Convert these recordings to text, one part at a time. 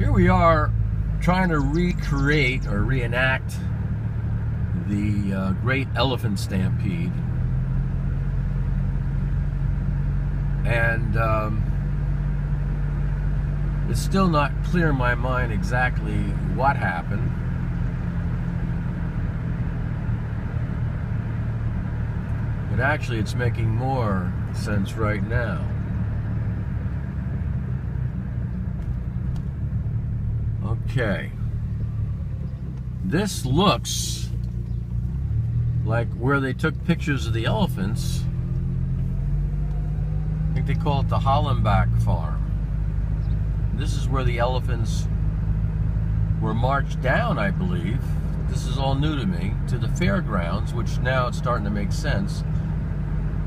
Here we are trying to recreate or reenact the Great Elephant Stampede. And it's still not clear in my mind exactly what happened. But actually it's making more sense right now. Okay. This looks like where they took pictures of the elephants. I think they call it the Hollenbach Farm. This is where the elephants were marched down, I believe. This is all new to me, to the fairgrounds, which now it's starting to make sense.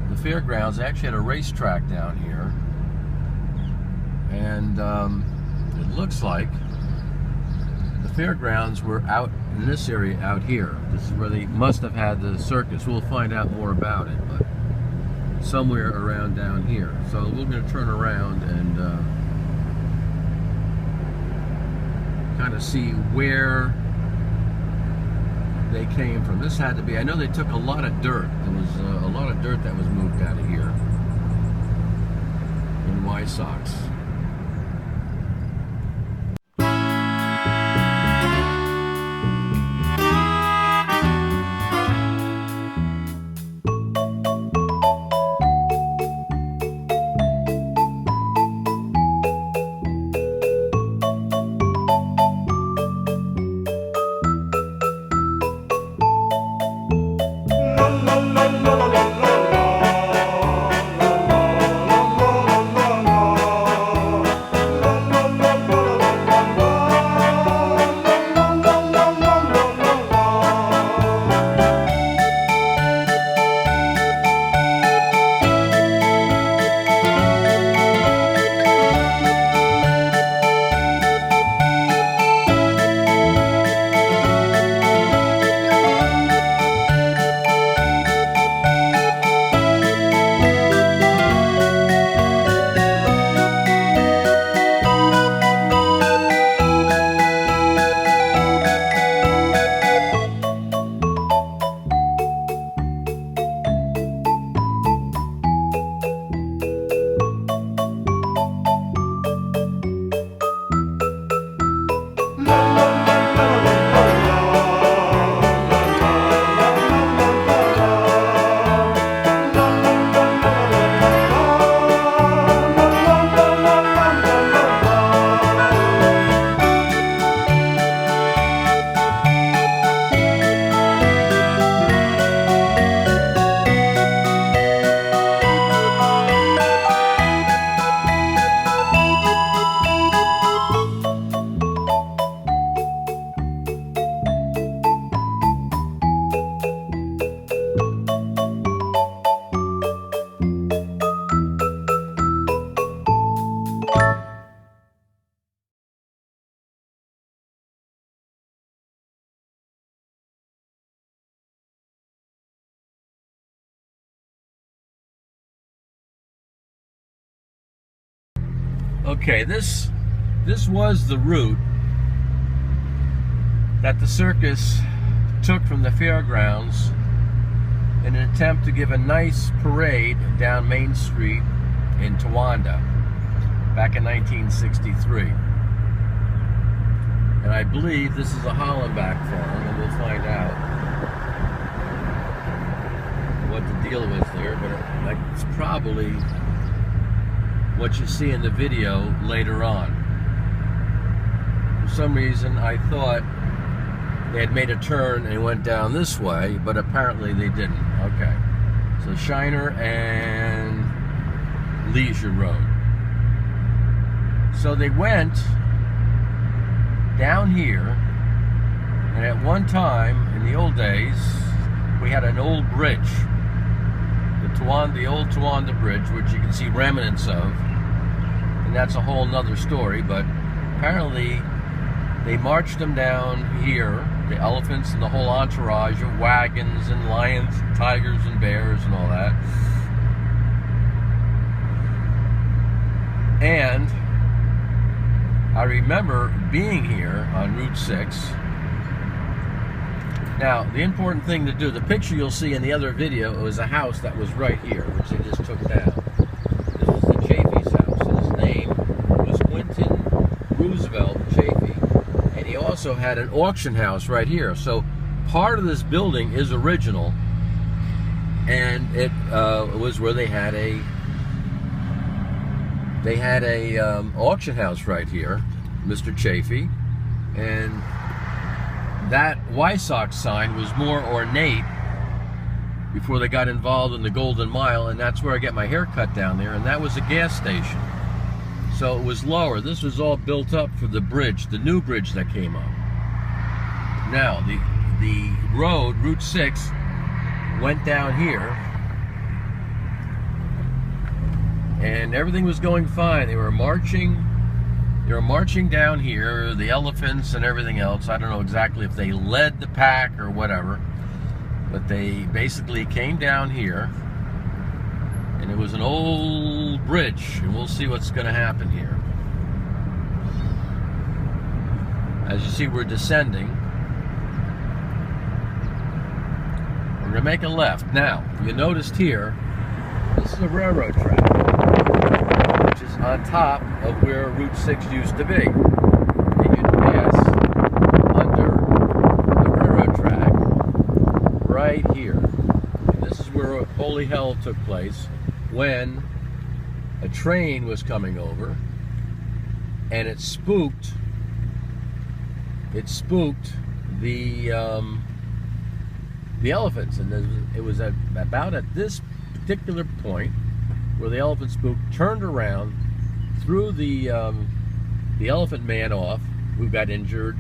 The fairgrounds actually had a racetrack down here. And it looks like the fairgrounds were out in this area out here. This is where they must have had the circus. We'll find out more about it, but somewhere around down here. So we're going to turn around and kind of see where they came from. This had to be, I know they took a lot of dirt. There was a lot of dirt that was moved out of here in Wysox. Okay, this was the route that the circus took from the fairgrounds in an attempt to give a nice parade down Main Street in Towanda back in 1963. And I believe this is a Hollenbach farm, and we'll find out what the deal was there, but it's probably what you see in the video later on. For some reason I thought they had made a turn and went down this way, but apparently they didn't. Okay, so Shiner and Leisure Road. So they went down here, and at one time in the old days we had an old bridge, the old Towanda Bridge, which you can see remnants of, and that's a whole nother story. But apparently they marched them down here, the elephants and the whole entourage of wagons and lions and tigers and bears and all that. And I remember being here on Route 6. Now, the important thing to do, the picture you'll see in the other video was a house that was right here, which they just took down. This was the Chafee's house, and his name was Quentin Roosevelt Chafee. And he also had an auction house right here. So part of this building is original, and it was where they had a auction house right here, Mr. Chafee, and that White Sox sign was more ornate before they got involved in the Golden Mile, and that's where I get my hair cut down there, and that was a gas station. So it was lower. This was all built up for the bridge, the new bridge that came up. Now, the road, Route 6, went down here, and everything was going fine. They were marching down here, the elephants and everything else. I don't know exactly if they led the pack or whatever, but they basically came down here, and it was an old bridge, and we'll see what's going to happen here. As you see, we're descending. We're going to make a left. Now, you noticed here, this is a railroad track, which is on top of where Route 6 used to be. And you'd pass under the railroad track right here. And this is where holy hell took place when a train was coming over, and it spooked the elephants. And it was about at this particular point where the elephant spook turned around, threw the elephant man off, who got injured,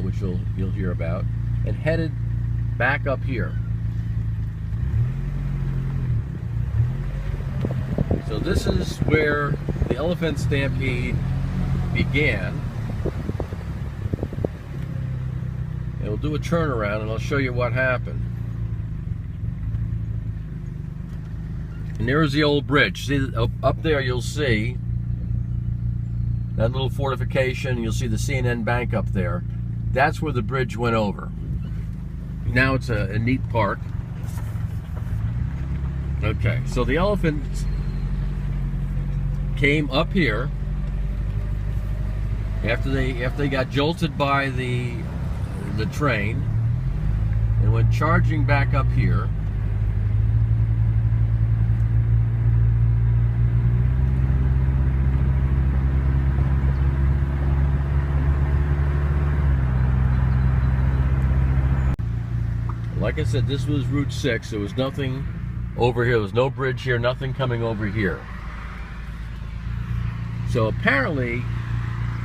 which you'll hear about, and headed back up here. So this is where the elephant stampede began. And we'll do a turnaround, and I'll show you what happened. And there's the old bridge. See, up there you'll see that little fortification. You'll see the CNN Bank up there. That's where the bridge went over. Now it's a neat park. Okay, so the elephants came up here after they got jolted by the train, and went charging back up here. Like I said, this was Route 6. There was nothing over here. There was no bridge here, nothing coming over here. So apparently,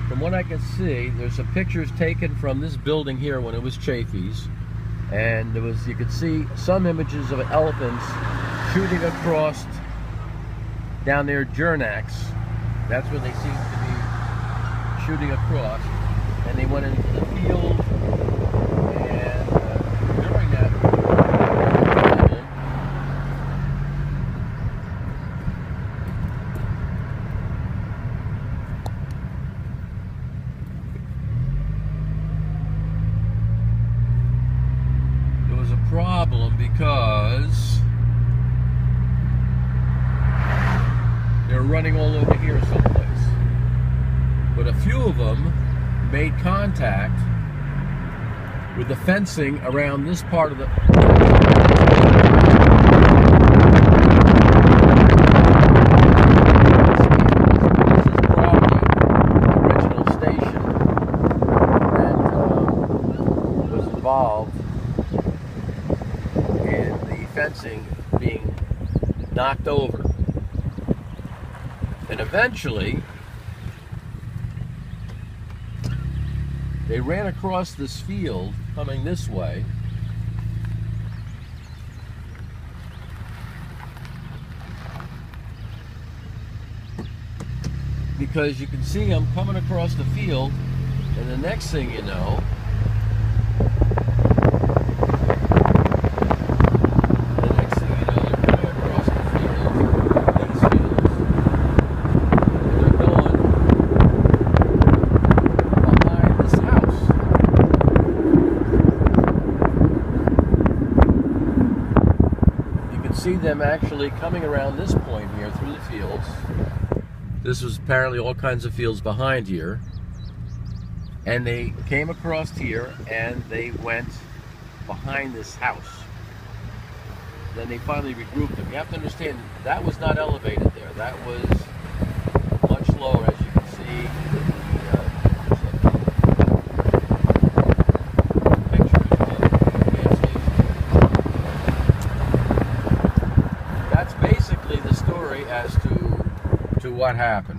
from what I can see, there's some pictures taken from this building here when it was Chafee's. And you could see some images of elephants shooting across down there, Jernax. That's where they seem to be shooting across. And they went into the field. Problem because they're running all over here someplace. But a few of them made contact with the fencing around this part of the original station that was involved fencing being knocked over. And eventually they ran across this field coming this way, because you can see them coming across the field, and the next thing you know, see them actually coming around this point here through the fields. This was apparently all kinds of fields behind here. And they came across here and they went behind this house. Then they finally regrouped them. You have to understand, that was not elevated there. That was much lower, as you can see. That's basically the story as to what happened.